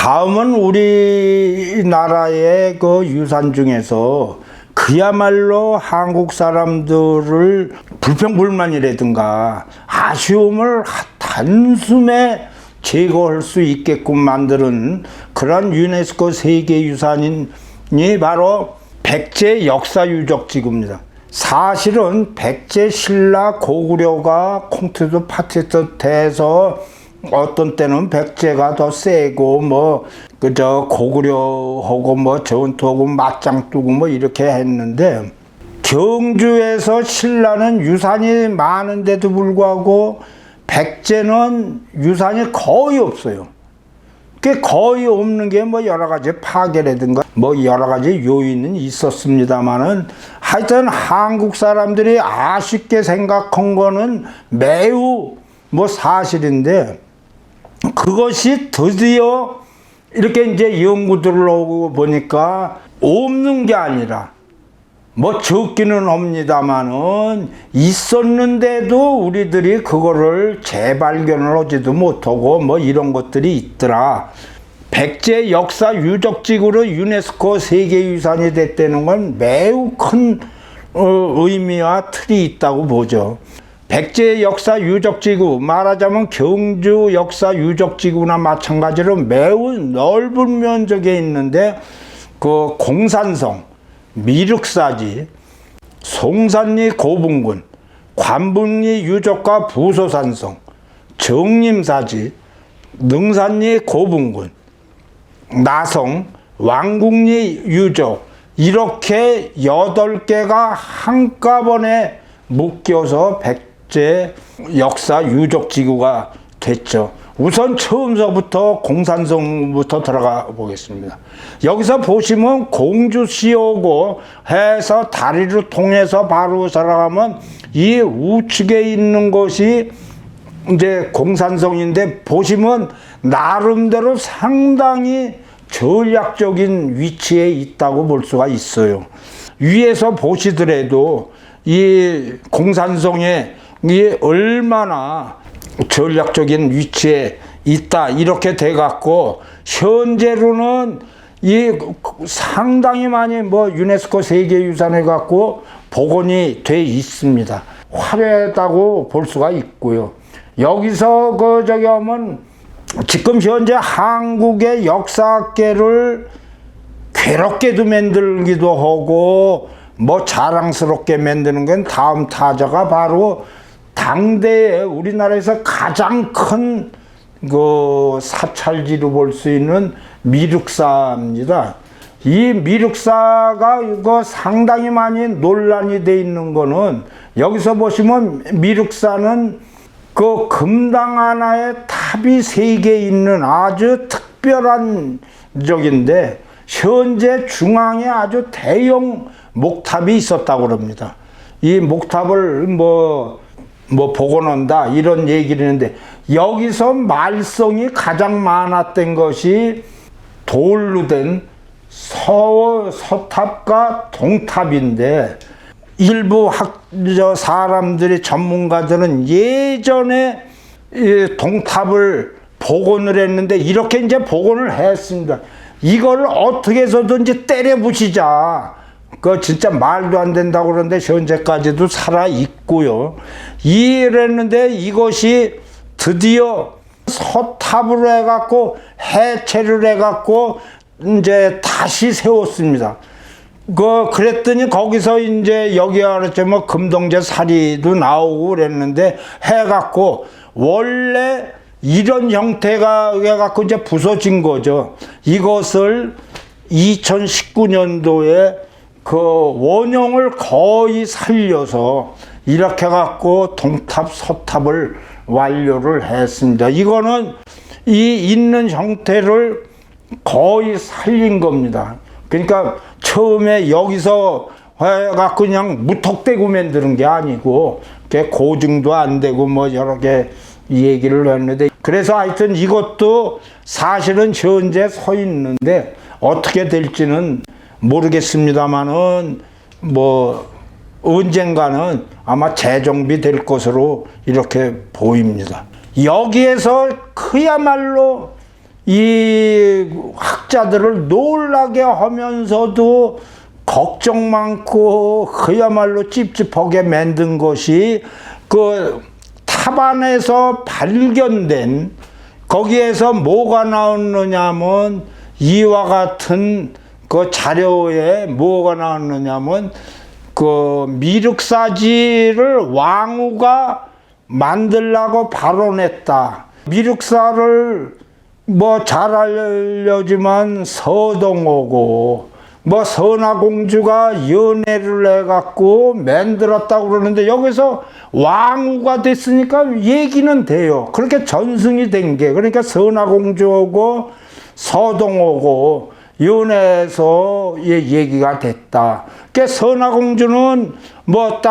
다음은 우리나라의 그 유산 중에서 그야말로 한국 사람들을 불평불만이라든가 아쉬움을 단숨에 제거할 수 있게끔 만드는 그런 유네스코 세계유산이 바로 백제 역사유적지구입니다. 사실은 백제 신라 고구려가 콩트도 파티도 돼서 어떤 때는 백제가 더 세고 뭐 그저 고구려하고 뭐 전투하고 맞짱 뜨고 뭐 이렇게 했는데, 경주에서 신라는 유산이 많은데도 불구하고 백제는 유산이 거의 없어요. 그 거의 없는 게 뭐 여러 가지 파괴라든가 뭐 여러 가지 요인은 있었습니다만은, 하여튼 한국 사람들이 아쉽게 생각한 거는 매우 뭐 사실인데, 그것이 드디어 이렇게 이제 연구들을 하고 보니까 없는 게 아니라 뭐 적기는 합니다만은 있었는데도 우리들이 그거를 재발견을 하지도 못하고 뭐 이런 것들이 있더라. 백제 역사 유적지구로 유네스코 세계유산이 됐다는 건 매우 큰 의미와 틀이 있다고 보죠. 백제 역사 유적지구, 말하자면 경주 역사 유적지구나 마찬가지로 매우 넓은 면적에 있는데, 그 공산성, 미륵사지, 송산리 고분군, 관분리 유적과 부소산성, 정림사지, 능산리 고분군, 나성, 왕궁리 유적, 이렇게 8개가 한꺼번에 묶여서 백제 역사 유적지구가 됐죠. 우선 처음서부터 공산성부터 들어가 보겠습니다. 여기서 보시면 공주시오고 해서 다리를 통해서 바로 들어가면 이 우측에 있는 것이 이제 공산성인데, 보시면 나름대로 상당히 전략적인 위치에 있다고 볼 수가 있어요. 위에서 보시더라도 이 공산성에 이 얼마나 전략적인 위치에 있다 이렇게 돼 갖고, 현재로는 이 상당히 많이 뭐 유네스코 세계유산에 갖고 복원이 돼 있습니다. 화려하다고 볼 수가 있고요. 여기서 그 저기 하면 지금 현재 한국의 역사학계를 괴롭게도 만들기도 하고 뭐 자랑스럽게 만드는 건 다음 타자가 바로 당대에 우리나라에서 가장 큰 그 사찰지로 볼 수 있는 미륵사입니다. 이 미륵사가 이거 상당히 많이 논란이 돼 있는 거는, 여기서 보시면 미륵사는 그 금당 하나에 탑이 3개 있는 아주 특별한 적인데, 현재 중앙에 아주 대형 목탑이 있었다고 합니다. 이 목탑을 뭐 복원한다 이런 얘기를 했는데, 여기서 말썽이 가장 많았던 것이 돌로 된 서탑과 동탑인데, 일부 사람들이 전문가들은 예전에 이 동탑을 복원을 했는데 이렇게 이제 복원을 했습니다. 이걸 어떻게 해서든지 때려 부시자. 그 진짜 말도 안 된다고 그러는데 현재까지도 살아 있고요. 이랬는데 이것이 드디어 서탑으로 해갖고 해체를 해갖고 이제 다시 세웠습니다. 그랬더니 거기서 이제 여기 알았죠. 뭐 금동제 사리도 나오고 그랬는데 해갖고 원래 이런 형태가 해갖고 이제 부서진 거죠. 이것을 2019년도에 그 원형을 거의 살려서 이렇게 갖고 동탑 서탑을 완료를 했습니다. 이거는 이 있는 형태를 거의 살린 겁니다. 그러니까 처음에 여기서 해갖고 그냥 무턱대고 만드는 게 아니고 고증도 안 되고 뭐 여러 개 얘기를 했는데, 그래서 하여튼 이것도 사실은 현재 서 있는데 어떻게 될지는 모르겠습니다만은 뭐 언젠가는 아마 재정비될 것으로 이렇게 보입니다. 여기에서 그야말로 이 학자들을 놀라게 하면서도 걱정 많고 그야말로 찝찝하게 만든 것이 그 탑안에서 발견된, 거기에서 뭐가 나왔느냐면 이와 같은 그 자료에 뭐가 나왔느냐면 그 미륵사지를 왕후가 만들라고 발언했다. 미륵사를 뭐 잘 알려지만 서동호고 뭐 선화공주가 연애를 해갖고 만들었다고 그러는데, 여기서 왕후가 됐으니까 얘기는 돼요. 그렇게 전승이 된 게, 그러니까 선화공주하고 서동호고 연애해서 얘기가 됐다. 그러니까 선화공주는 뭐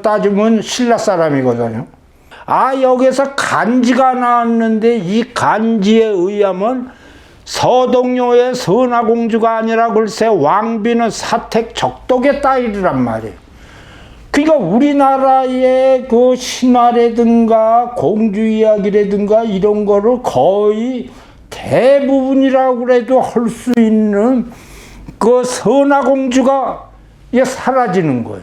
따지면 신라 사람이거든요. 여기서 간지가 나왔는데 이 간지에 의하면 서동요의 선화공주가 아니라 글쎄 왕비는 사택 적독의 딸이란 말이에요. 그러니까 우리나라의 그 신화라든가 공주 이야기라든가 이런 거를 거의 대부분이라고 해도 할 수 있는 그 선화공주가 사라지는 거예요.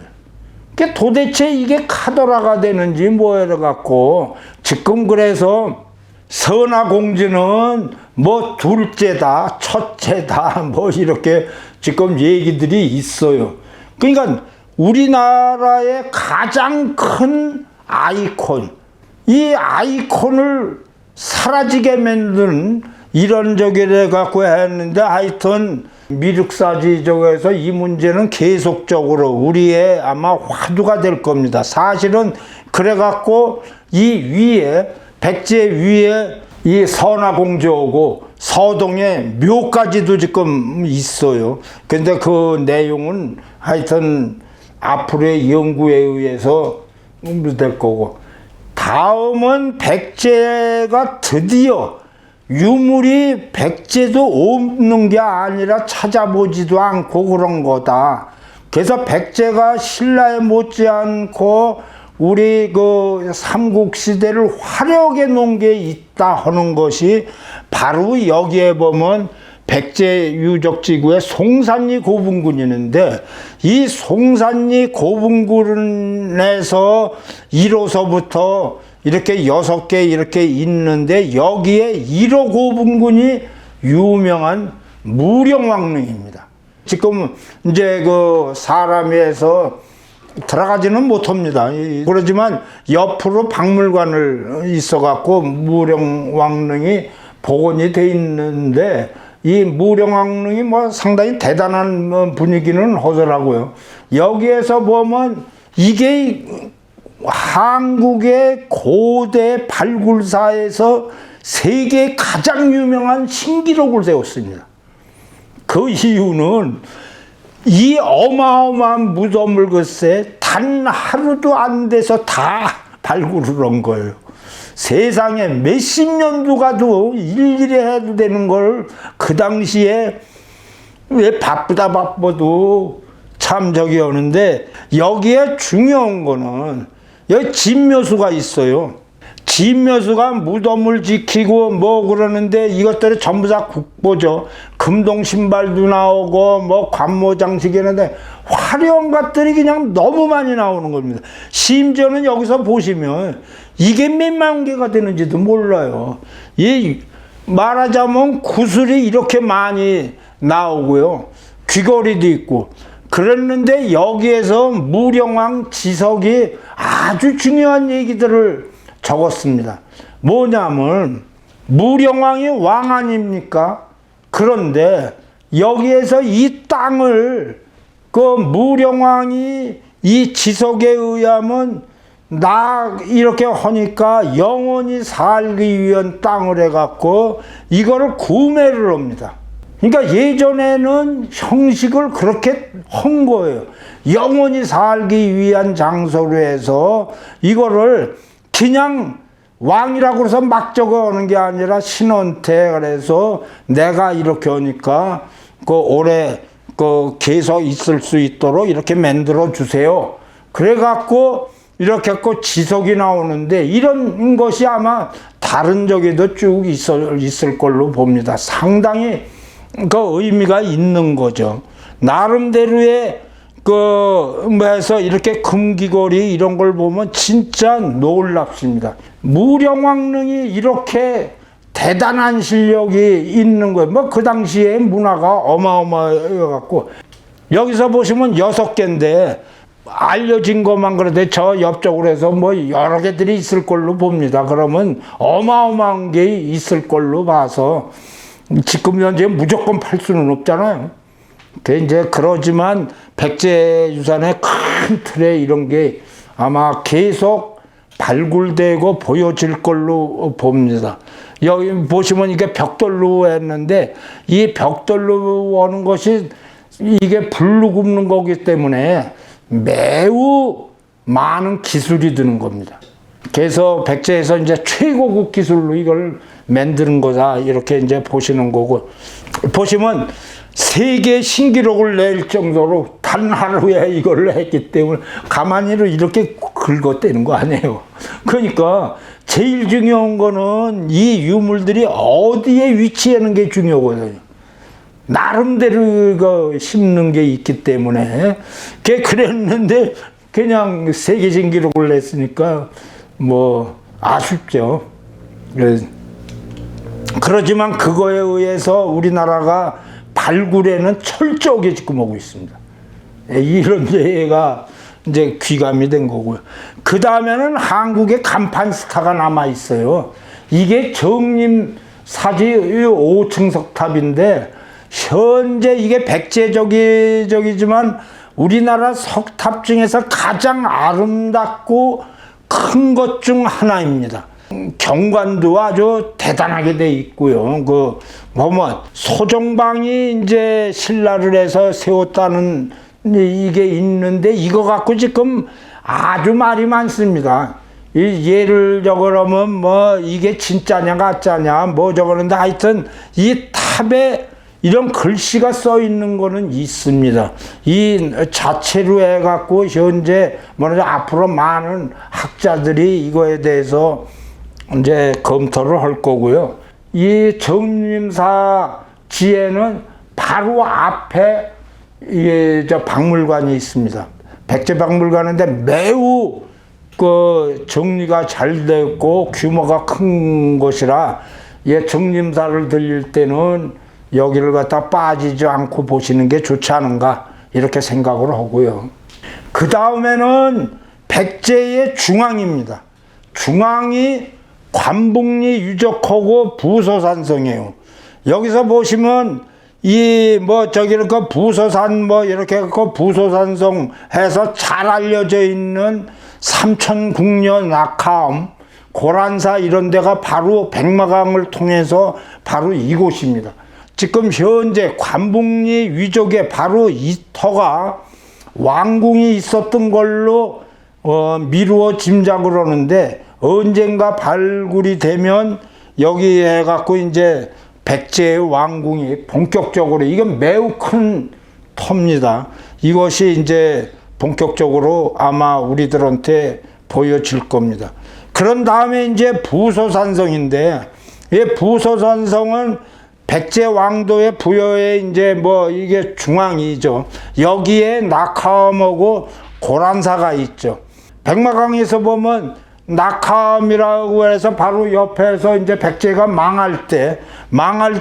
그러니까 도대체 이게 카더라가 되는지 뭐해라 갖고 지금 그래서 선화공주는 뭐 둘째다, 첫째다, 뭐 이렇게 지금 얘기들이 있어요. 그러니까 우리나라의 가장 큰 아이콘, 이 아이콘을 사라지게 만든 이런 저기를 갖고 했는데, 하여튼 미륵사지 쪽에서 이 문제는 계속적으로 우리의 아마 화두가 될 겁니다. 사실은 그래갖고 이 위에 백제 위에 이 선화공주하고 서동의 묘까지도 지금 있어요. 근데 그 내용은 하여튼 앞으로의 연구에 의해서 될 거고, 다음은 백제가 드디어 유물이 백제도 없는 게 아니라 찾아보지도 않고 그런 거다. 그래서 백제가 신라에 못지않고 우리 그 삼국시대를 화려하게 놓은 게 있다 하는 것이 바로 여기에 보면 백제 유적지구의 송산리 고분군이 있는데, 이 송산리 고분군에서 1호서부터 이렇게 6개 이렇게 있는데, 여기에 1호 고분군이 유명한 무령왕릉입니다. 지금 이제 그 사람에서 들어가지는 못합니다. 그러지만 옆으로 박물관을 있어갖고 무령왕릉이 복원이 돼 있는데, 이 무령왕릉이 뭐 상당히 대단한 분위기는 하더라고요. 여기에서 보면 이게 한국의 고대 발굴사에서 세계 가장 유명한 신기록을 세웠습니다. 그 이유는 이 어마어마한 무덤을 글쎄 단 하루도 안 돼서 다 발굴을 한 거예요. 세상에 몇십 년도 가도 일일이 해도 되는 걸 그 당시에 왜 바빠도 참 저기 오는데, 여기에 중요한 거는 여기 진묘수가 있어요. 진묘수가 무덤을 지키고 뭐 그러는데 이것들이 전부 다 국보죠. 금동 신발도 나오고 뭐 관모 장식이 있는데 화려한 것들이 그냥 너무 많이 나오는 겁니다. 심지어는 여기서 보시면 이게 몇만 개가 되는지도 몰라요. 이 말하자면 구슬이 이렇게 많이 나오고요. 귀걸이도 있고. 그랬는데 여기에서 무령왕 지석이 아주 중요한 얘기들을 적었습니다. 뭐냐면 무령왕이 왕 아닙니까? 그런데 여기에서 이 땅을 그 무령왕이 이 지석에 의하면 나 이렇게 하니까 영원히 살기 위한 땅을 해갖고 이거를 구매를 합니다. 그러니까 예전에는 형식을 그렇게 한 거예요. 영원히 살기 위한 장소로 해서 이거를 그냥 왕이라고 해서 막 적어오는 게 아니라 신한테 그래서 내가 이렇게 하니까 그 오래 그 계속 있을 수 있도록 이렇게 만들어 주세요. 그래갖고 이렇게 갖고 지석이 나오는데, 이런 것이 아마 다 다른 적에도 쭉 있을 걸로 봅니다. 상당히 그 의미가 있는 거죠. 나름대로의 해서 이렇게 금귀걸이 이런 걸 보면 진짜 놀랍습니다. 무령왕릉이 이렇게 대단한 실력이 있는 거예요. 뭐 그 당시에 문화가 어마어마해갖고 여기서 보시면 6개인데 알려진 것만 그런데 저 옆쪽으로 해서 뭐 여러 개들이 있을 걸로 봅니다. 그러면 어마어마한 게 있을 걸로 봐서 지금 현재 무조건 팔 수는 없잖아요. 이제 그러지만 백제유산의 큰 틀에 이런 게 아마 계속 발굴되고 보여질 걸로 봅니다. 여기 보시면 이게 벽돌로 했는데 이 벽돌로 하는 것이 이게 불로 굽는 거기 때문에 매우 많은 기술이 드는 겁니다. 그래서 백제에서 이제 최고급 기술로 이걸 만드는 거다 이렇게 이제 보시는 거고, 보시면 세계 신기록을 낼 정도로 단 하루에 이걸 했기 때문에 가만히로 이렇게 긁어대는 거 아니에요. 그러니까 제일 중요한 거는 이 유물들이 어디에 위치하는 게 중요하거든요. 나름대로 심는 게 있기 때문에 그랬는데 그냥 세계 신기록을 냈으니까 뭐 아쉽죠. 그렇지만 그거에 의해서 우리나라가 발굴에는 철저하게 지금 오고 있습니다. 이런 예가 이제 귀감이 된 거고요. 그 다음에는 한국의 간판 스타가 남아 있어요. 이게 정림 사지 5층 석탑인데 현재 이게 백제적이지만 우리나라 석탑 중에서 가장 아름답고 큰 것 중 하나입니다. 경관도 아주 대단하게 돼 있고요. 보면 소정방이 이제 신라를 해서 세웠다는 이게 있는데 이거 갖고 지금 아주 말이 많습니다. 예를 저거라면 뭐 이게 진짜냐 가짜냐 뭐 저거는데 하여튼 이 탑에 이런 글씨가 써 있는 거는 있습니다. 이 자체로 해갖고 현재 뭐냐 앞으로 많은 학자들이 이거에 대해서 이제 검토를 할 거고요. 이 정림사 지에는 바로 앞에 저 박물관이 있습니다. 백제박물관인데 매우 정리가 잘 되었고 규모가 큰 곳이라 정림사를 들릴 때는 여기를 갖다 빠지지 않고 보시는 게 좋지 않은가 이렇게 생각을 하고요. 그 다음에는 백제의 중앙입니다. 중앙이 관복리 유적하고 부소산성이에요. 여기서 보시면 부소산 이렇게 부소산성 해서 잘 알려져 있는 삼천궁녀 낙하암, 고란사 이런 데가 바로 백마강을 통해서 바로 이곳입니다. 지금 현재 관복리 위쪽에 바로 이 터가 왕궁이 있었던 걸로 미루어 짐작을 하는데 언젠가 발굴이 되면 여기 해갖고 이제 백제의 왕궁이 본격적으로 이건 매우 큰 터입니다. 이것이 이제 본격적으로 아마 우리들한테 보여질 겁니다. 그런 다음에 이제 부소산성인데 이 부소산성은 백제 왕도의 부여의 이제 이게 중앙이죠. 여기에 낙하암하고 고란사가 있죠. 백마강에서 보면 낙하암이라고 해서 바로 옆에서 이제 백제가 망할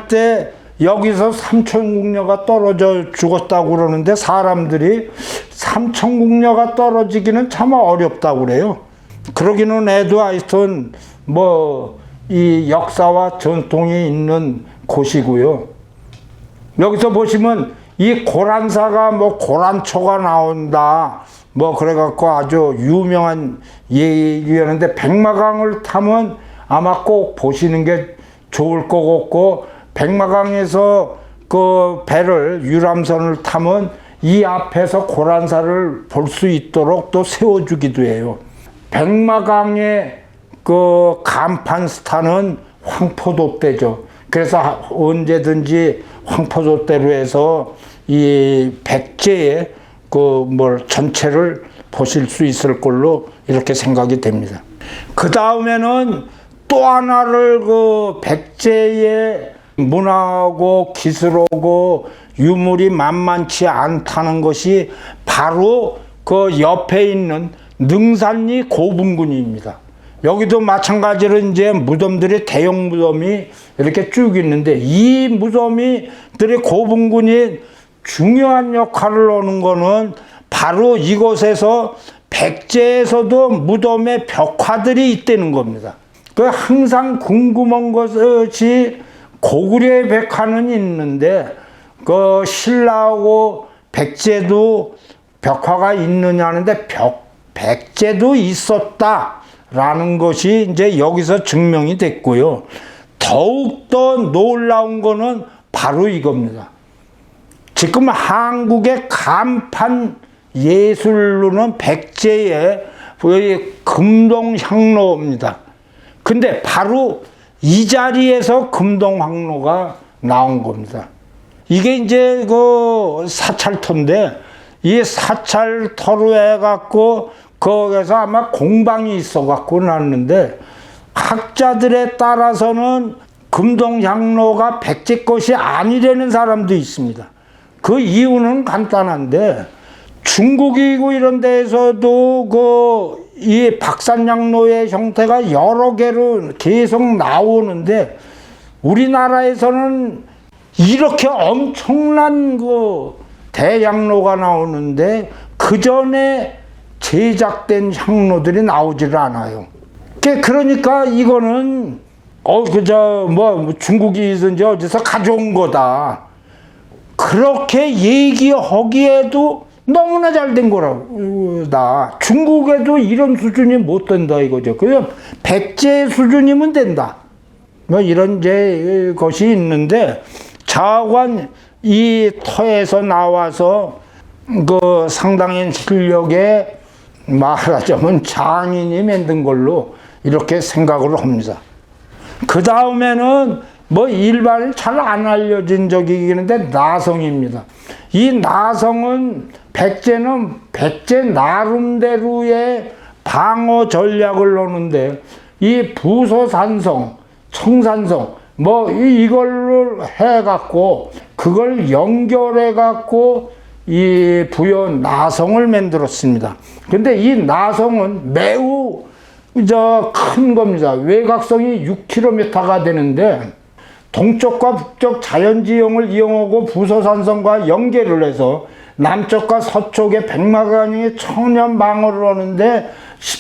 때 여기서 삼천궁녀가 떨어져 죽었다고 그러는데 사람들이 삼천궁녀가 떨어지기는 참 어렵다고 그래요. 그러기는 해도 하여튼 이 역사와 전통이 있는 곳이고요. 여기서 보시면 이 고란사가 고란초가 나온다 그래갖고 아주 유명한 얘기였는데 백마강을 타면 아마 꼭 보시는 게 좋을 것 같고 백마강에서 그 배를 유람선을 타면 이 앞에서 고란사를 볼 수 있도록 또 세워주기도 해요. 백마강의 그 간판 스타는 황포도대죠. 그래서 언제든지 황포도대로 해서 이 백제의 전체를 보실 수 있을 걸로 이렇게 생각이 됩니다. 그 다음에는 또 하나를 그 백제의 문화하고 기술하고 유물이 만만치 않다는 것이 바로 그 옆에 있는 능산리 고분군입니다. 여기도 마찬가지로 이제 무덤들이 대형 무덤이 이렇게 쭉 있는데 이 무덤이들의 고분군이 중요한 역할을 하는 거는 바로 이곳에서 백제에서도 무덤에 벽화들이 있다는 겁니다. 그 항상 궁금한 것이 고구려의 벽화는 있는데 그 신라하고 백제도 벽화가 있느냐 하는데 백제도 있었다라는 것이 이제 여기서 증명이 됐고요. 더욱더 놀라운 거는 바로 이겁니다. 지금 한국의 간판 예술로는 백제의 금동향로입니다. 근데 바로 이 자리에서 금동향로가 나온 겁니다. 이게 이제 그 사찰터인데 이 사찰터로 해갖고 거기서 아마 공방이 있어갖고 났는데 학자들에 따라서는 금동향로가 백제 것이 아니라는 사람도 있습니다. 그 이유는 간단한데 중국이고 이런 데에서도 그 이 박산향로의 형태가 여러 개로 계속 나오는데 우리나라에서는 이렇게 엄청난 그 대향로가 나오는데 그 전에 제작된 향로들이 나오질 않아요. 그러니까 이거는 그저 뭐 중국이든지 어디서 가져온 거다. 그렇게 얘기하기에도 너무나 잘 된 거라고. 중국에도 이런 수준이 못 된다 이거죠. 그냥 백제 수준이면 된다. 뭐 이런 이제 것이 있는데 자관 이 터에서 나와서 그 상당한 실력에 말하자면 장인이 만든 걸로 이렇게 생각을 합니다. 그 다음에는 뭐 일반 잘 안 알려진 적이 있는데 나성입니다. 이 나성은 백제는 백제 나름대로의 방어 전략을 놓는데 이 부소산성, 청산성 뭐 이걸로 해갖고 그걸 연결해갖고 이 부여 나성을 만들었습니다. 근데 이 나성은 매우 큰 겁니다. 외곽성이 6km가 되는데 동쪽과 북쪽 자연지형을 이용하고 부소산성과 연계를 해서 남쪽과 서쪽의 백마강이 천연 방어를 하는데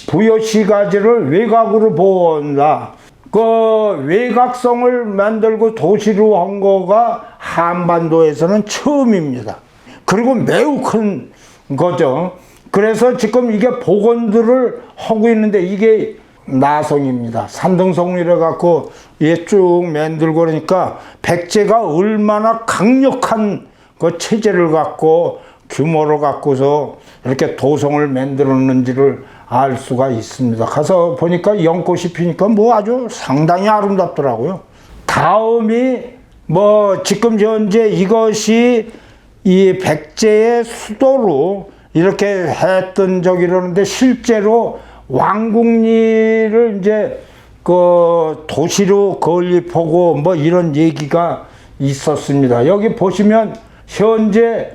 부여시가지를 외곽으로 보호한다. 그 외곽성을 만들고 도시로 한 거가 한반도에서는 처음입니다. 그리고 매우 큰 거죠. 그래서 지금 이게 복원들을 하고 있는데 이게 나성입니다. 산등성이라 갖고 이게 쭉 만들고 그러니까 백제가 얼마나 강력한 그 체제를 갖고 규모를 갖고서 이렇게 도성을 만들었는지를 알 수가 있습니다. 가서 보니까 연꽃이 피니까 뭐 아주 상당히 아름답더라고요. 다음이 뭐 지금 현재 이것이 이 백제의 수도로 이렇게 했던 적이라는데 실제로 왕궁리를 이제 그 도시로 건립하고 뭐 이런 얘기가 있었습니다. 여기 보시면 현재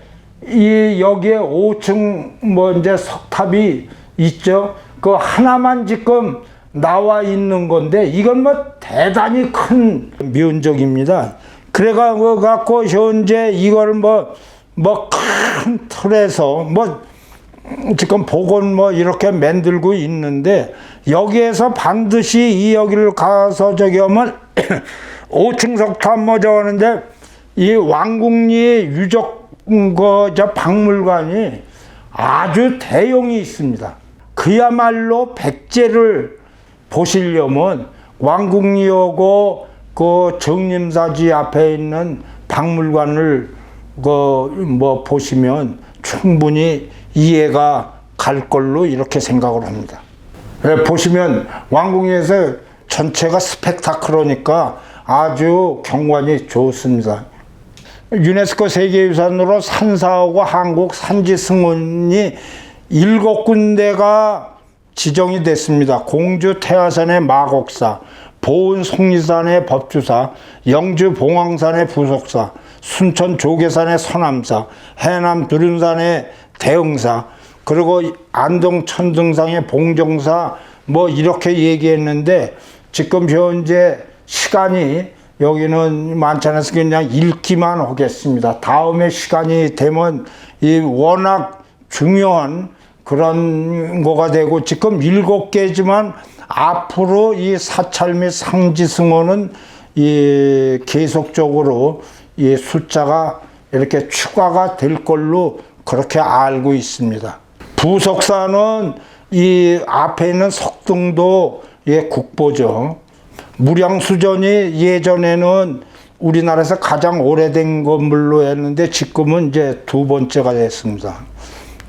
이 여기에 5층 뭐 이제 석탑이 있죠. 그 하나만 지금 나와 있는 건데 이건 뭐 대단히 큰 면적입니다. 그래갖고 현재 이걸 뭐 큰 틀에서 뭐 지금 복원 뭐 이렇게 만들고 있는데 여기에서 반드시 이 여기를 가서 저기 하면 5층 석탑 뭐 저러는데 이 왕궁리 유적 저 박물관이 아주 대용이 있습니다. 그야말로 백제를 보시려면 왕궁리하고 그 정림사지 앞에 있는 박물관을 뭐 보시면 충분히 이해가 갈 걸로 이렇게 생각을 합니다. 보시면 왕궁리에서 전체가 스펙타클하니까 아주 경관이 좋습니다. 유네스코 세계유산으로 산사하고 한국 산지 승원이 7군데가 지정이 됐습니다. 공주 태화산의 마곡사, 보은 속리산의 법주사, 영주 봉황산의 부속사, 순천 조계산의 서남사, 해남 두륜산의 대흥사, 그리고 안동 천등상의 봉정사, 뭐 이렇게 얘기했는데 지금 현재 시간이 여기는 많지 않아서 그냥 읽기만 하겠습니다. 다음에 시간이 되면 이 워낙 중요한 그런 거가 되고 지금 7개지만 앞으로 이 사찰 및 상지승원은 이 계속적으로 이 숫자가 이렇게 추가가 될 걸로 그렇게 알고 있습니다. 부석사는 이 앞에 있는 석등도의 국보죠. 무량수전이 예전에는 우리나라에서 가장 오래된 건물로 했는데 지금은 이제 2번째가 됐습니다.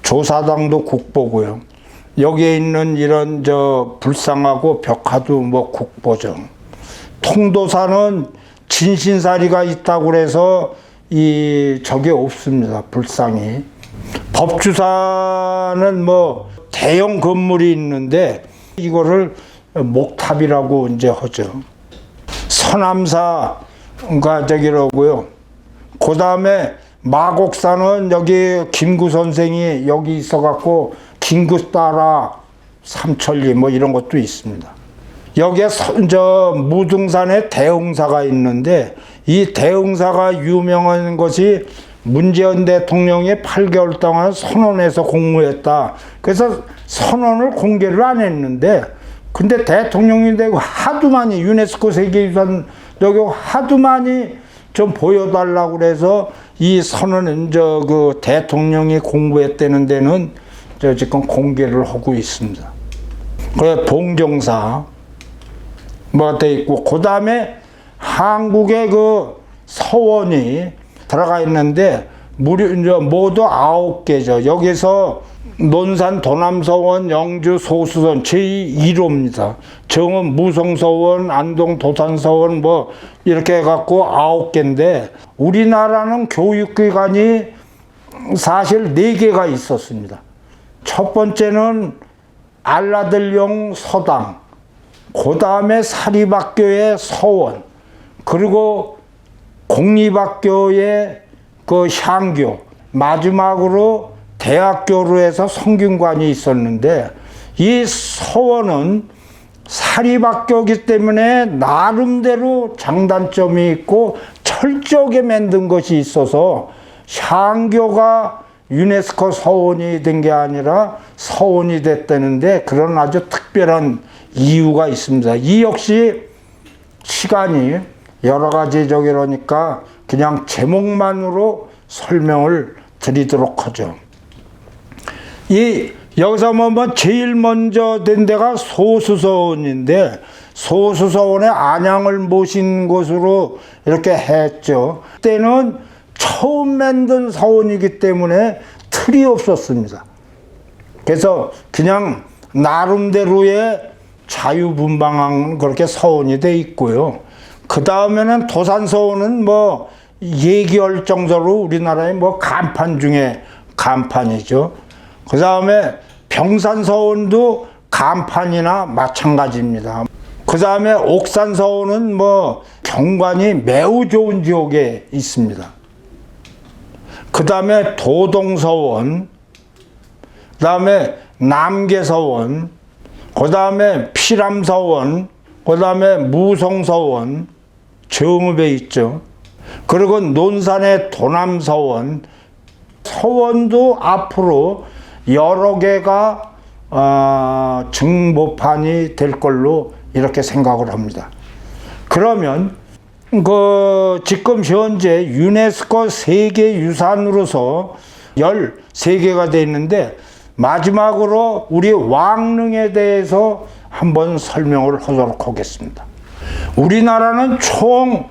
조사당도 국보고요. 여기에 있는 이런 불상하고 벽화도 뭐 국보죠. 통도사는 진신사리가 있다고 그래서 저게 없습니다. 불상이. 법주사는 뭐 대형 건물이 있는데 이거를 목탑이라고 이제 하죠. 서남사가 저기라고요. 그 다음에 마곡사는 여기 김구 선생이 여기 있어갖고 김구 따라 삼천리 뭐 이런 것도 있습니다. 여기에 무등산에 대흥사가 있는데 이 대흥사가 유명한 것이 문재인 대통령이 8개월 동안 선원에서 공무했다. 그래서 선원을 공개를 안 했는데 근데 대통령이 되고 하도 많이 유네스코 세계유산 여기 하도 많이 좀 보여달라고 그래서 이 선언은 그 대통령이 공부했다는 데는 지금 공개를 하고 있습니다. 그래 봉정사 뭐가 돼 있고 그 다음에 한국의 그 서원이 들어가 있는데 모두 9개죠. 여기서 논산 도남서원, 영주 소수선 제1호입니다. 정읍 무성서원, 안동 도산서원 뭐 이렇게 해갖고 9개인데 우리나라는 교육기관이 사실 4개가 있었습니다. 첫 번째는 알라들용 서당, 그 다음에 사립학교의 서원, 그리고 공립학교의 그 향교, 마지막으로 대학교로 해서 성균관이 있었는데 이 서원은 사립학교이기 때문에 나름대로 장단점이 있고 철저하게 만든 것이 있어서 향교가 유네스코 서원이 된 게 아니라 서원이 됐다는데 그런 아주 특별한 이유가 있습니다. 이 역시 시간이 여러 가지 저기라니까 그냥 제목만으로 설명을 드리도록 하죠. 여기서 보면 제일 먼저 된 데가 소수서원인데 소수서원에 안양을 모신 곳으로 이렇게 했죠. 그때는 처음 만든 서원이기 때문에 틀이 없었습니다. 그래서 그냥 나름대로의 자유분방한 그렇게 서원이 돼 있고요. 그 다음에는 도산서원은 뭐 얘기할 정도로 우리나라의 뭐 간판 중에 간판이죠. 그 다음에 병산서원도 간판이나 마찬가지입니다. 그 다음에 옥산서원은 뭐 경관이 매우 좋은 지역에 있습니다. 그 다음에 도동서원, 그 다음에 남계서원, 그 다음에 피람서원, 그 다음에 무성서원, 정읍에 있죠. 그리고 논산의 도남서원, 서원도 앞으로 여러 개가 증보판이 될 걸로 이렇게 생각을 합니다. 그러면 지금 현재 유네스코 세계유산으로서 13개가 되어 있는데 마지막으로 우리 왕릉에 대해서 한번 설명을 하도록 하겠습니다. 우리나라는 총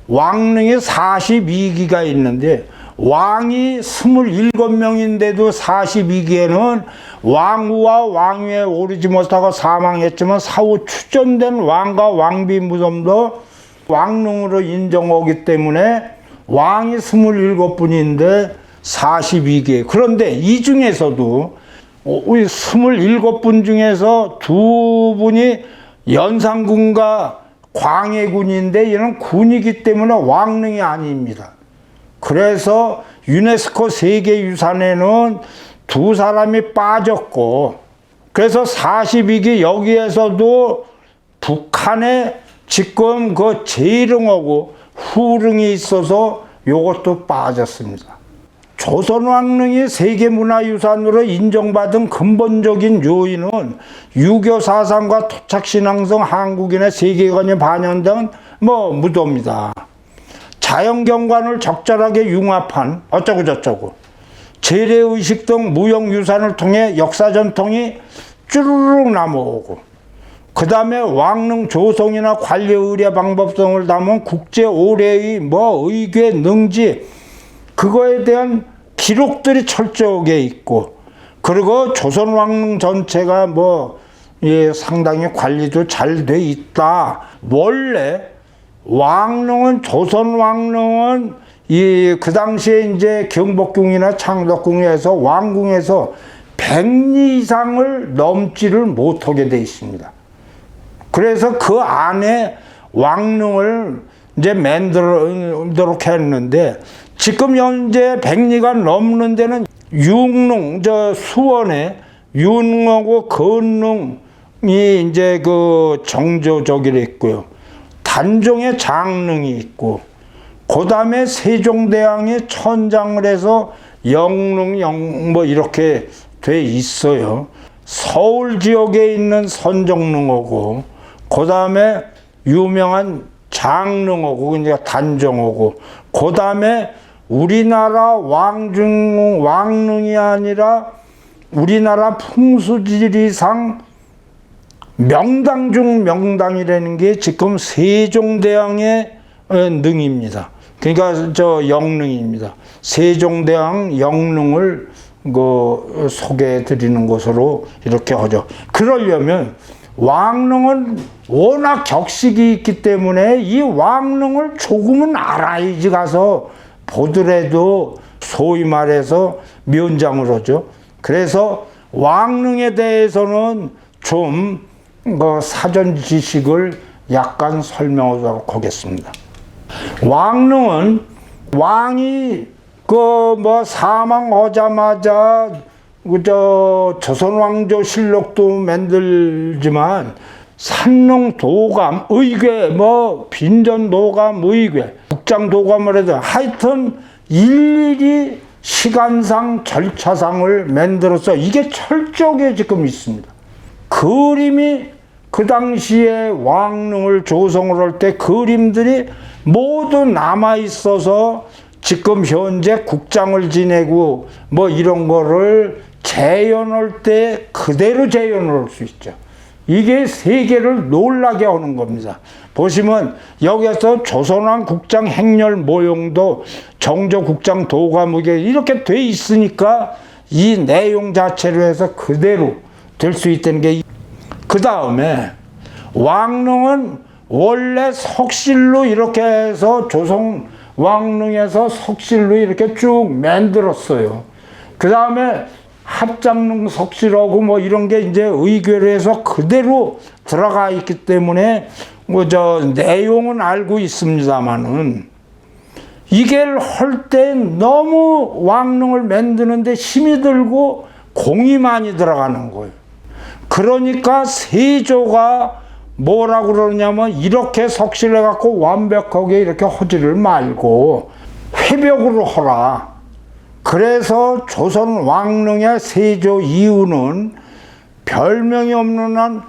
왕릉이 42기가 있는데 왕이 27명인데도 42기에는 왕후와 왕위에 오르지 못하고 사망했지만 사후 추존된 왕과 왕비 무덤도 왕릉으로 인정하기 때문에 왕이 27분인데 42개. 그런데 이 중에서도 우리 27분 중에서 2분이 연산군과 광해군인데 얘는 군이기 때문에 왕릉이 아닙니다. 그래서 유네스코 세계유산에는 두 사람이 빠졌고, 그래서 42기 여기에서도 북한에 지금 그 재릉하고 후릉이 있어서 요것도 빠졌습니다. 조선왕릉이 세계문화유산으로 인정받은 근본적인 요인은 유교 사상과 토착신앙성 한국인의 세계관이 반영된 무도입니다. 자연경관을 적절하게 융합한 어쩌고저쩌고 재래의식 등 무형유산을 통해 역사전통이 쭈르륵 남아오고, 그 다음에 왕릉 조성이나 관리 의례 방법 등을 담은 국제 오래의 의궤 능지, 그거에 대한 기록들이 철저하게 있고, 그리고 조선 왕릉 전체가 상당히 관리도 잘 돼 있다. 원래 왕릉은, 조선 왕릉은 그 당시에 이제 경복궁이나 창덕궁에서 왕궁에서 100리 이상을 넘지를 못하게 돼 있습니다. 그래서 그 안에 왕릉을 이제 만들도록 했는데, 지금 현재 100리가 넘는 데는 융릉, 수원에 융릉하고 건릉이 이제 그 정조적이 있고요. 단종에 장릉이 있고, 그 다음에 세종대왕이 천장을 해서 영릉, 이렇게 돼 있어요. 서울 지역에 있는 선정릉하고, 그 다음에 유명한 장릉하고, 그러니까 단정하고, 그 다음에 우리나라 왕릉이 아니라 우리나라 풍수지리상 명당 중 명당이라는 게 지금 세종대왕의 능입니다. 그러니까 영릉입니다. 세종대왕 영릉을 소개해 드리는 것으로 이렇게 하죠. 그러려면 왕릉은 워낙 격식이 있기 때문에 이 왕릉을 조금은 알아야지 가서 보더라도 소위 말해서 면장을 하죠. 그래서 왕릉에 대해서는 좀 사전 지식을 약간 설명하도록 하겠습니다. 왕릉은 왕이 사망하자마자 조선왕조실록도 만들지만 산릉도감, 의궤, 빈전도감, 의궤, 국장도감을 해도 하여튼 일일이 시간상 절차상을 만들어서 이게 철저하게 지금 있습니다. 그림이 그 당시에 왕릉을 조성을 할 때 그림들이 모두 남아 있어서 지금 현재 국장을 지내고 이런 거를 재현할 때 그대로 재현을 할 수 있죠. 이게 세계를 놀라게 하는 겁니다. 보시면 여기서 조선왕 국장 행렬 모형도 정조 국장 도감의궤 이렇게 돼 있으니까 이 내용 자체로 해서 그대로 될 수 있다는 게. 그 다음에 왕릉은 원래 석실로 이렇게 해서 조선 왕릉에서 석실로 이렇게 쭉 만들었어요. 그 다음에 합장릉 석실하고 이런 게 이제 의궤로 해서 그대로 들어가 있기 때문에 내용은 알고 있습니다만은 이게 할 때 너무 왕릉을 만드는데 힘이 들고 공이 많이 들어가는 거예요. 그러니까 세조가 뭐라고 그러냐면 이렇게 석실해 갖고 완벽하게 이렇게 하지를 말고 회벽으로 하라. 그래서 조선 왕릉의 세조 이후는 별명이 없는 한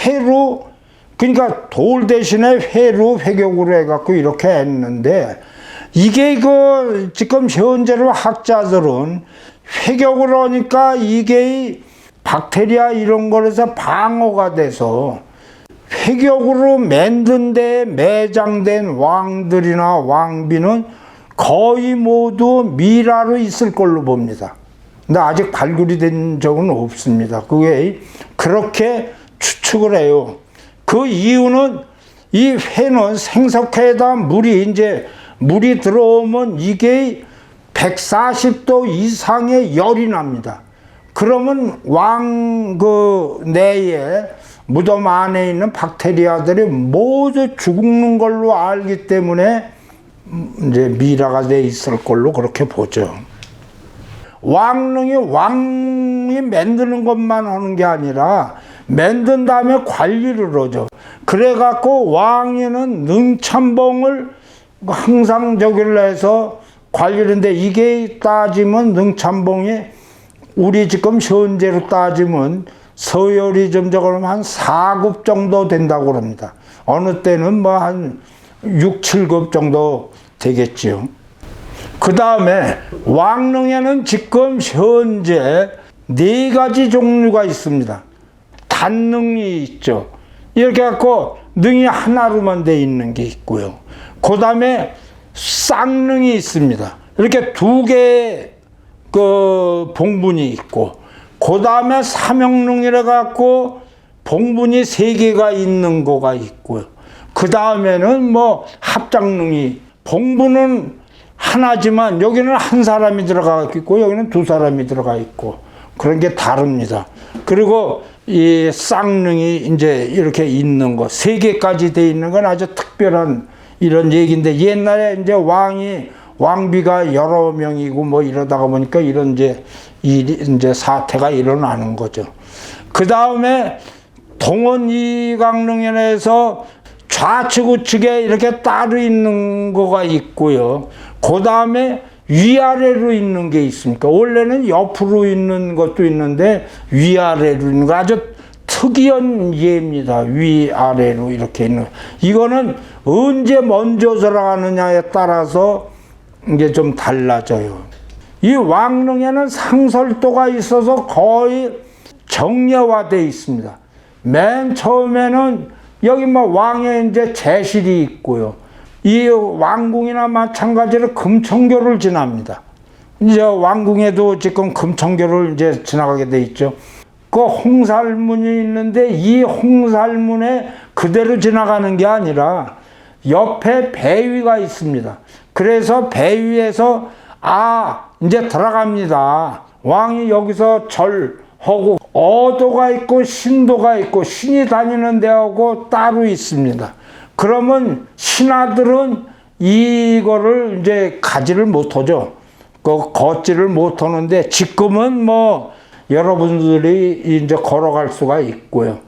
회로, 그러니까 돌 대신에 회로 회격으로 해갖고 이렇게 했는데, 이게 지금 현재로 학자들은 회격으로 하니까 이게 박테리아 이런 거에서 방어가 돼서 회격으로 만든 데 매장된 왕들이나 왕비는 거의 모두 미라로 있을 걸로 봅니다. 근데 아직 발굴이 된 적은 없습니다. 그게 그렇게 추측을 해요. 그 이유는 이 회는 생석회에다 물이 들어오면 이게 140도 이상의 열이 납니다. 그러면 내에 무덤 안에 있는 박테리아들이 모두 죽는 걸로 알기 때문에 이제 미라가 돼 있을 걸로 그렇게 보죠. 왕릉이 왕이 만드는 것만 하는 게 아니라 만든 다음에 관리를 하죠. 그래갖고 왕에는 능참봉을 항상 저기를 해서 관리를 했는데, 이게 따지면 능참봉이 우리 지금 현재로 따지면 서열이 좀 적으면 한 4급 정도 된다고 합니다. 어느 때는 뭐 한 6, 7급 정도 되겠지요. 그 다음에 왕릉에는 지금 현재 4가지 종류가 있습니다. 단능이 있죠. 이렇게 갖고 능이 하나로만 돼 있는 게 있고요. 그 다음에 쌍능이 있습니다. 이렇게 2개의 그 봉분이 있고, 그 다음에 삼형능이라 갖고 봉분이 3개가 있는 거가 있고요. 그 다음에는 뭐 합장능이, 봉분은 하나지만 여기는 한 사람이 들어가 있고 여기는 2사람이 들어가 있고 그런 게 다릅니다. 그리고 이 쌍능이 이제 이렇게 있는 거, 3개까지 돼 있는 건 아주 특별한 이런 얘기인데, 옛날에 이제 왕비가 여러 명이고 뭐 이러다가 보니까 이런 이제 사태가 일어나는 거죠. 그 다음에 동원이강릉에서 좌측 우측에 이렇게 따로 있는 거가 있고요. 그 다음에 위아래로 있는 게 있습니까? 원래는 옆으로 있는 것도 있는데 위아래로 있는 거, 아주 특이한 예입니다. 위아래로 이렇게 있는 거. 이거는 언제 먼저 들어가느냐에 따라서 이게 좀 달라져요. 이 왕릉에는 상설도가 있어서 거의 정례화되어 있습니다. 맨 처음에는 여기 뭐 왕의 이제 제실이 있고요. 이 왕궁이나 마찬가지로 금청교를 지납니다. 이제 왕궁에도 지금 금청교를 이제 지나가게 돼 있죠. 그 홍살문이 있는데 이 홍살문에 그대로 지나가는 게 아니라 옆에 배위가 있습니다. 그래서 배위에서 이제 들어갑니다. 왕이 여기서 절하고 어도가 있고 신도가 있고 신이 다니는 데하고 따로 있습니다. 그러면 신하들은 이거를 이제 가지를 못하죠. 걷지를 못하는데 지금은 뭐 여러분들이 이제 걸어갈 수가 있고요.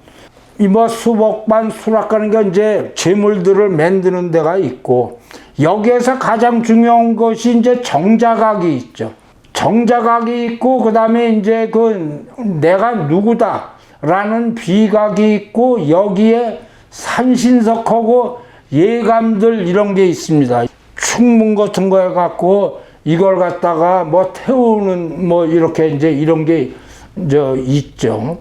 이 뭐 수복반 수락하는 게 이제 재물들을 만드는 데가 있고, 여기에서 가장 중요한 것이 이제 정자각이 있죠. 정자각이 있고, 그 다음에 이제 내가 누구다라는 비각이 있고, 여기에 산신석하고 예감들 이런 게 있습니다. 충문 같은 거에 갖고 이걸 갖다가 뭐 태우는 뭐 이렇게 이제 이런 게 있죠.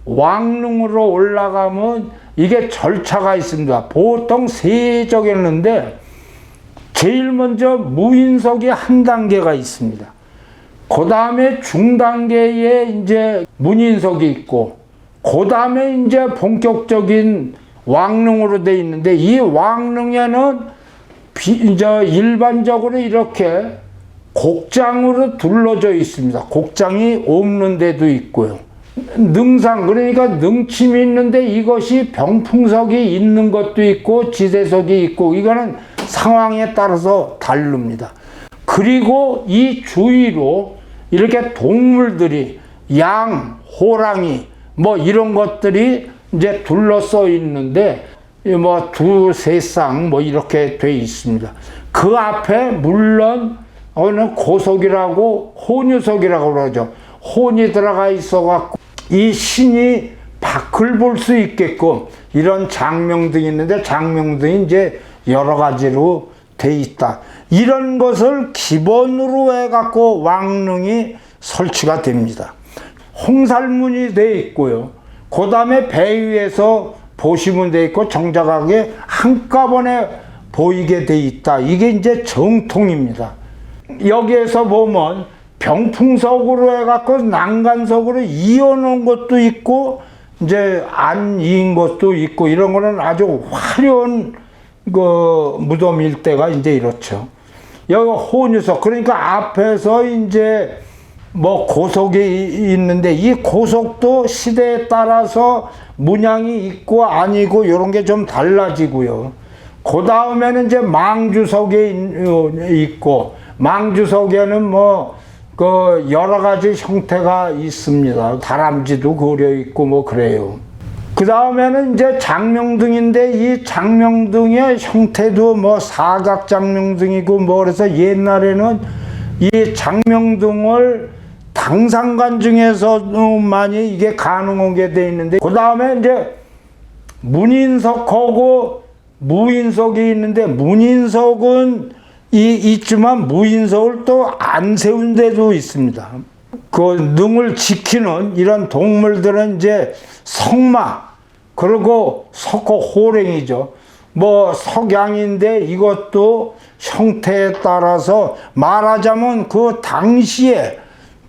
왕릉으로 올라가면 이게 절차가 있습니다. 보통 3적이었는데 제일 먼저 무인석이 한 단계가 있습니다. 그 다음에 중단계에 이제 문인석이 있고, 그 다음에 이제 본격적인 왕릉으로 돼 있는데, 이 왕릉에는 이제 일반적으로 이렇게 곡장으로 둘러져 있습니다. 곡장이 없는 데도 있고요. 능상, 그러니까 능침이 있는데 이것이 병풍석이 있는 것도 있고 지대석이 있고, 이거는 상황에 따라서 다릅니다. 그리고 이 주위로 이렇게 동물들이 양, 호랑이 뭐 이런 것들이 이제 둘러싸여 있는데 뭐 2, 3쌍 뭐 이렇게 돼 있습니다. 그 앞에 물론 어느 고석이라고 혼유석이라고 그러죠. 혼이 들어가 있어갖고 이 신이 밖을 볼 수 있게끔 이런 장명등이 있는데, 장명등이 이제 여러 가지로 돼 있다. 이런 것을 기본으로 해갖고 왕릉이 설치가 됩니다. 홍살문이 돼 있고요. 그 다음에 배 위에서 보시면 돼 있고 정자각에 한꺼번에 보이게 돼 있다. 이게 이제 정통입니다. 여기에서 보면 병풍석으로 해갖고 난간석으로 이어놓은 것도 있고 이제 안 이은 것도 있고, 이런 거는 아주 화려한 무덤일 때가 이제 이렇죠. 여기 혼유석, 그러니까 앞에서 이제 뭐 고속이 있는데 이 고속도 시대에 따라서 문양이 있고 아니고 이런 게 좀 달라지고요. 그 다음에는 이제 망주석이 있고 망주석에는 뭐 그 여러 가지 형태가 있습니다. 다람쥐도 그려 있고 뭐 그래요. 그 다음에는 이제 장명등인데 이 장명등의 형태도 뭐 사각 장명등이고 뭐 그래서 옛날에는 이 장명등을 당상관 중에서만이 이게 가능하게 돼 있는데 그 다음에 이제 문인석하고 무인석이 있는데 문인석은 있지만 무인석을 또 안 세운 데도 있습니다. 그 능을 지키는 이런 동물들은 이제 석마 그리고 석호 호랭이죠. 뭐 석양인데 이것도 형태에 따라서 말하자면 그 당시에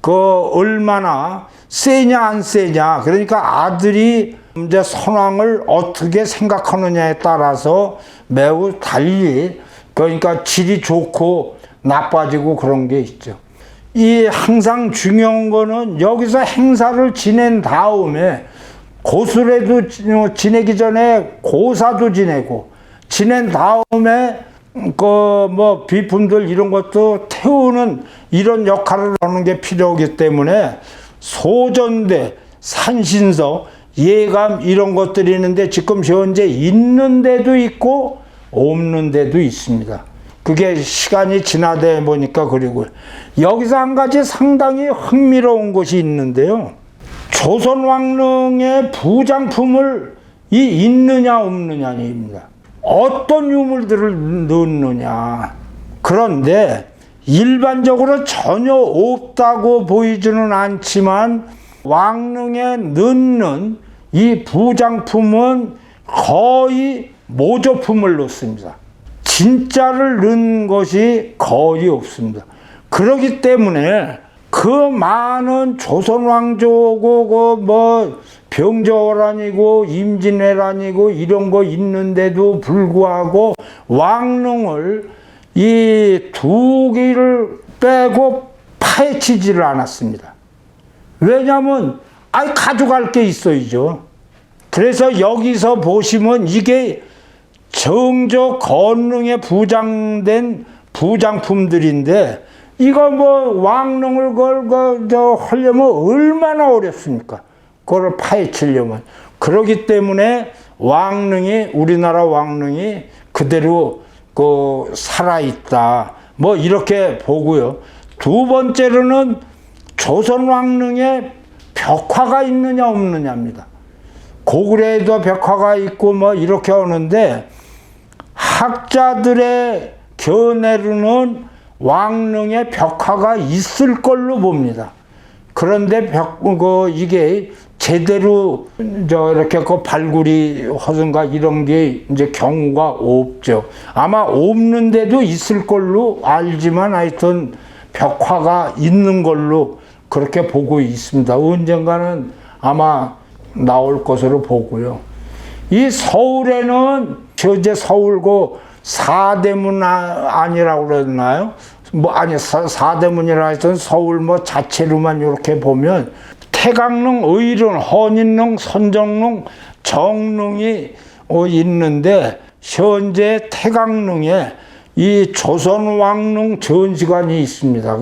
그 얼마나 세냐 안 세냐 그러니까 아들이 이제 선왕을 어떻게 생각하느냐에 따라서 매우 달리 그러니까 질이 좋고 나빠지고 그런 게 있죠. 이 항상 중요한 거는 여기서 행사를 지낸 다음에 고술에도 지내기 전에 고사도 지내고 지낸 다음에 그 뭐 비품들 이런 것도 태우는 이런 역할을 하는 게 필요하기 때문에 소전대, 산신석, 예감 이런 것들이 있는데 지금 현재 있는 데도 있고 없는 데도 있습니다. 그게 시간이 지나다 보니까 그리고 여기서 한 가지 상당히 흥미로운 것이 있는데요. 조선 왕릉의 부장품을 있느냐 없느냐입니다. 어떤 유물들을 넣느냐. 그런데 일반적으로 전혀 없다고 보이지는 않지만 왕릉에 넣는 이 부장품은 거의 모조품을 넣습니다. 진짜를 넣은 것이 거의 없습니다. 그렇기 때문에 그 많은 조선 왕조고 뭐 병조라니고 임진왜란이고 이런 거 있는데도 불구하고 왕릉을 이 두 개를 빼고 파헤치지를 않았습니다. 왜냐하면 가져갈 게 있어야죠. 그래서 여기서 보시면 이게 정조 건릉에 부장된 부장품들인데 이거 뭐 왕릉을 하려면 얼마나 어렵습니까? 그걸 파헤치려면. 그렇기 때문에 왕릉이 우리나라 왕릉이 그대로 살아있다. 뭐 이렇게 보고요. 두 번째로는 조선 왕릉에 벽화가 있느냐 없느냐입니다. 고구려에도 벽화가 있고 뭐 이렇게 하는데 학자들의 견해로는 왕릉에 벽화가 있을 걸로 봅니다. 그런데 이게 제대로 이렇게 발굴이 하든가 이런 게 이제 경우가 없죠. 아마 없는데도 있을 걸로 알지만 하여튼 벽화가 있는 걸로 그렇게 보고 있습니다. 언젠가는 아마 나올 것으로 보고요. 이 서울에는 현재 서울고 사대문 아니라고 그러나요? 사대문이라 해서 서울 자체로만 이렇게 보면 태강릉, 의륜, 헌인릉, 선정릉, 정릉이 있는데 현재 태강릉에 이 조선 왕릉 전시관이 있습니다.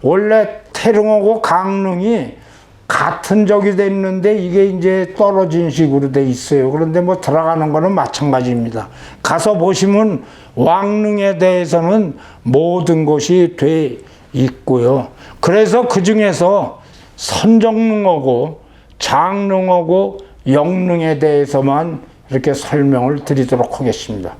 원래 태릉하고 강릉이 같은 적이 됐는데 이게 이제 떨어진 식으로 돼 있어요. 그런데 들어가는 거는 마찬가지입니다. 가서 보시면 왕릉에 대해서는 모든 것이 돼 있고요. 그래서 그 중에서 선정릉하고 장릉하고 영릉에 대해서만 이렇게 설명을 드리도록 하겠습니다.